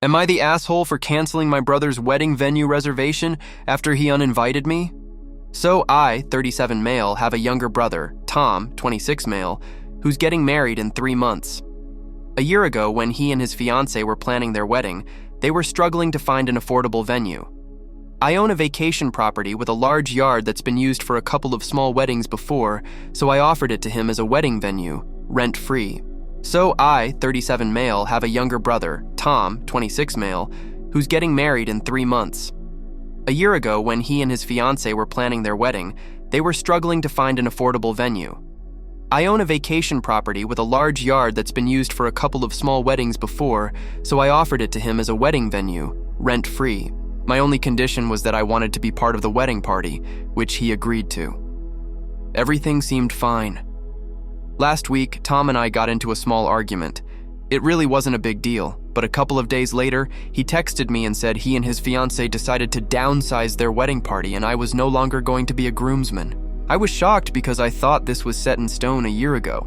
Am I the asshole for canceling my brother's wedding venue reservation after he uninvited me? So I, 37 male, have a younger brother, Tom, 26 male, who's getting married in 3 months. A year ago, when he and his fiancée were planning their wedding, they were struggling to find an affordable venue. I own a vacation property with a large yard that's been used for a couple of small weddings before, so I offered it to him as a wedding venue, rent-free. So I, 37 male, have a younger brother, Tom, 26 male, who's getting married in 3 months. A year ago, when he and his fiancée were planning their wedding, they were struggling to find an affordable venue. I own a vacation property with a large yard that's been used for a couple of small weddings before, so I offered it to him as a wedding venue, rent-free. My only condition was that I wanted to be part of the wedding party, which he agreed to. Everything seemed fine. Last week, Tom and I got into a small argument. It really wasn't a big deal, but a couple of days later, he texted me and said he and his fiancée decided to downsize their wedding party and I was no longer going to be a groomsman. I was shocked because I thought this was set in stone a year ago.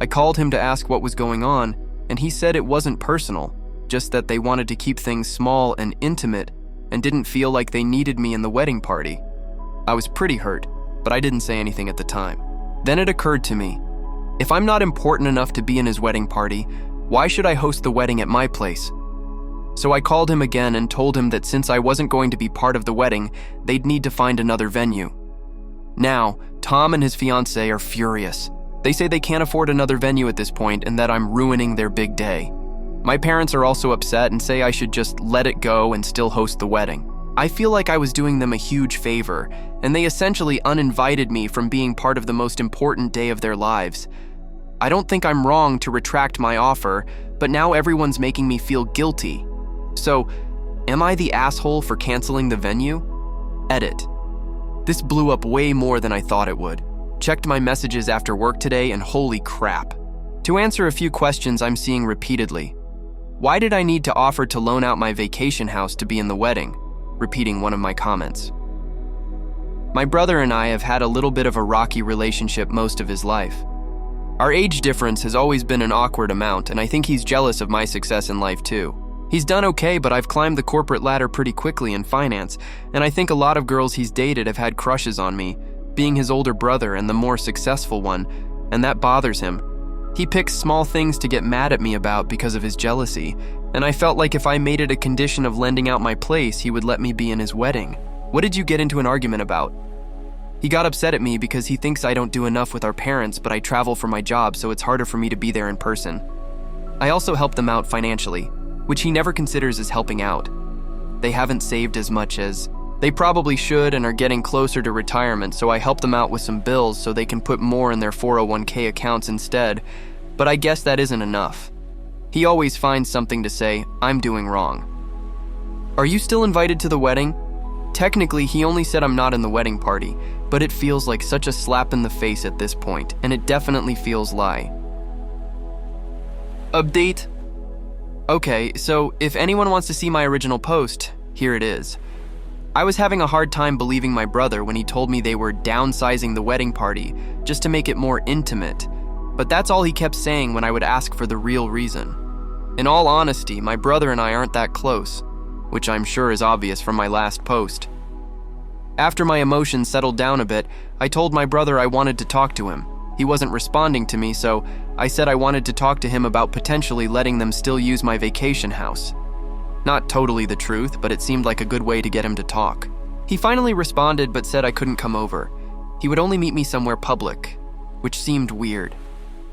I called him to ask what was going on, and he said it wasn't personal, just that they wanted to keep things small and intimate and didn't feel like they needed me in the wedding party. I was pretty hurt, but I didn't say anything at the time. Then it occurred to me, if I'm not important enough to be in his wedding party, why should I host the wedding at my place? So I called him again and told him that since I wasn't going to be part of the wedding, they'd need to find another venue. Now, Tom and his fiancée are furious. They say they can't afford another venue at this point and that I'm ruining their big day. My parents are also upset and say I should just let it go and still host the wedding. I feel like I was doing them a huge favor, and they essentially uninvited me from being part of the most important day of their lives. I don't think I'm wrong to retract my offer, but now everyone's making me feel guilty. So, am I the asshole for canceling the venue? Edit. This blew up way more than I thought it would. Checked my messages after work today and holy crap. To answer a few questions I'm seeing repeatedly. Why did I need to offer to loan out my vacation house to be in the wedding? Repeating one of my comments. My brother and I have had a little bit of a rocky relationship most of his life. Our age difference has always been an awkward amount, and I think he's jealous of my success in life too. He's done okay, but I've climbed the corporate ladder pretty quickly in finance, and I think a lot of girls he's dated have had crushes on me, being his older brother and the more successful one, and that bothers him. He picks small things to get mad at me about because of his jealousy, and I felt like if I made it a condition of lending out my place, he would let me be in his wedding. What did you get into an argument about? He got upset at me because he thinks I don't do enough with our parents, but I travel for my job, so it's harder for me to be there in person. I also help them out financially, which he never considers as helping out. They haven't saved as much as they probably should and are getting closer to retirement, so I help them out with some bills so they can put more in their 401k accounts instead, but I guess that isn't enough. He always finds something to say, I'm doing wrong. Are you still invited to the wedding? Technically, he only said I'm not in the wedding party, but it feels like such a slap in the face at this point, and it definitely feels lie. Update? Okay, so if anyone wants to see my original post, here it is. I was having a hard time believing my brother when he told me they were downsizing the wedding party just to make it more intimate, but that's all he kept saying when I would ask for the real reason. In all honesty, my brother and I aren't that close, which I'm sure is obvious from my last post. After my emotions settled down a bit, I told my brother I wanted to talk to him. He wasn't responding to me, so I said I wanted to talk to him about potentially letting them still use my vacation house. Not totally the truth, but it seemed like a good way to get him to talk. He finally responded but said I couldn't come over. He would only meet me somewhere public, which seemed weird.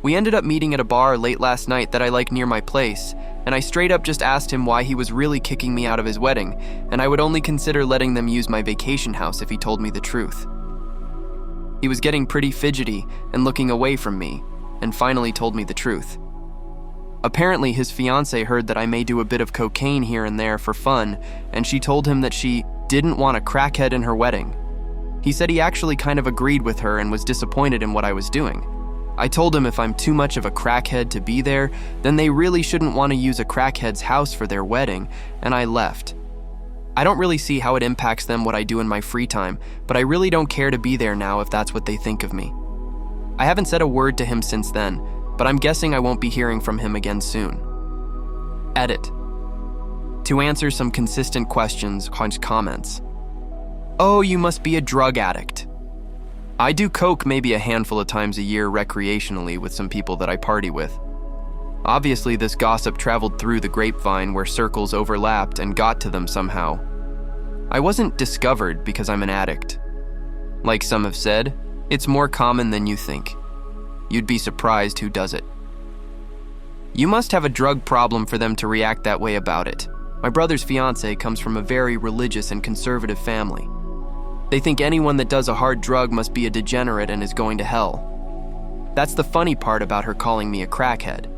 We ended up meeting at a bar late last night that I like near my place, and I straight up just asked him why he was really kicking me out of his wedding, and I would only consider letting them use my vacation house if he told me the truth. He was getting pretty fidgety and looking away from me, and finally told me the truth. Apparently, his fiancée heard that I may do a bit of cocaine here and there for fun, and she told him that she didn't want a crackhead in her wedding. He said he actually kind of agreed with her and was disappointed in what I was doing. I told him if I'm too much of a crackhead to be there, then they really shouldn't want to use a crackhead's house for their wedding, and I left. I don't really see how it impacts them what I do in my free time, but I really don't care to be there now if that's what they think of me. I haven't said a word to him since then, but I'm guessing I won't be hearing from him again soon. Edit. to answer some consistent questions and comments. Oh, you must be a drug addict. I do coke maybe a handful of times a year recreationally with some people that I party with. Obviously, this gossip traveled through the grapevine where circles overlapped and got to them somehow. I wasn't discovered because I'm an addict. Like some have said, it's more common than you think. You'd be surprised who does it. You must have a drug problem for them to react that way about it. My brother's fiance comes from a very religious and conservative family. They think anyone that does a hard drug must be a degenerate and is going to hell. That's the funny part about her calling me a crackhead.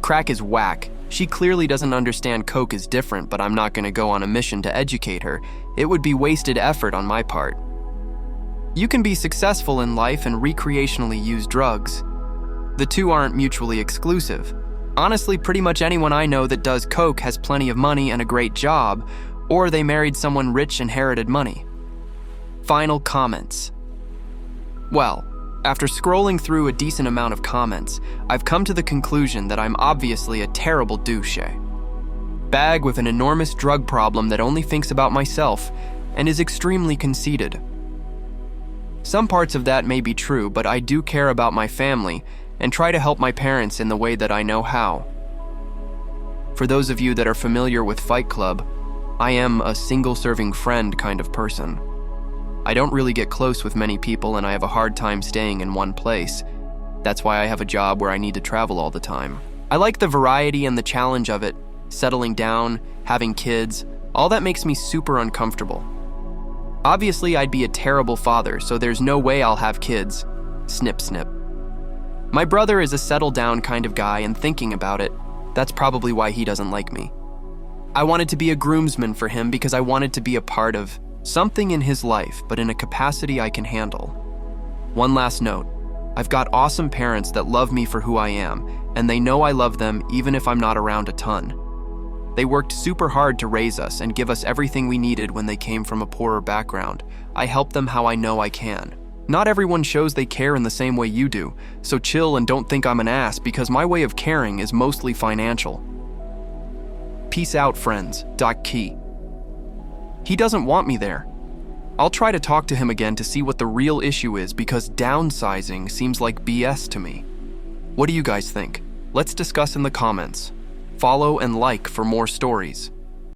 Crack is whack. She clearly doesn't understand coke is different, but I'm not going to go on a mission to educate her. It would be wasted effort on my part. You can be successful in life and recreationally use drugs. The two aren't mutually exclusive. Honestly, pretty much anyone I know that does coke has plenty of money and a great job, or they married someone rich and inherited money. Final comments. Well, after scrolling through a decent amount of comments, I've come to the conclusion that I'm obviously a terrible douche. Bag with an enormous drug problem that only thinks about myself and is extremely conceited. Some parts of that may be true, but I do care about my family and try to help my parents in the way that I know how. For those of you that are familiar with Fight Club, I am a single-serving friend kind of person. I don't really get close with many people and I have a hard time staying in one place. That's why I have a job where I need to travel all the time. I like the variety and the challenge of it, settling down, having kids, all that makes me super uncomfortable. Obviously, I'd be a terrible father, so there's no way I'll have kids. Snip, snip. My brother is a settle-down kind of guy, and thinking about it, that's probably why he doesn't like me. I wanted to be a groomsman for him because I wanted to be a part of something in his life, but in a capacity I can handle. One last note. I've got awesome parents that love me for who I am, and they know I love them even if I'm not around a ton. They worked super hard to raise us and give us everything we needed when they came from a poorer background. I help them how I know I can. Not everyone shows they care in the same way you do, so chill and don't think I'm an ass because my way of caring is mostly financial. Peace out, friends. Key. He doesn't want me there. I'll try to talk to him again to see what the real issue is because downsizing seems like BS to me. What do you guys think? Let's discuss in the comments. Follow and like for more stories.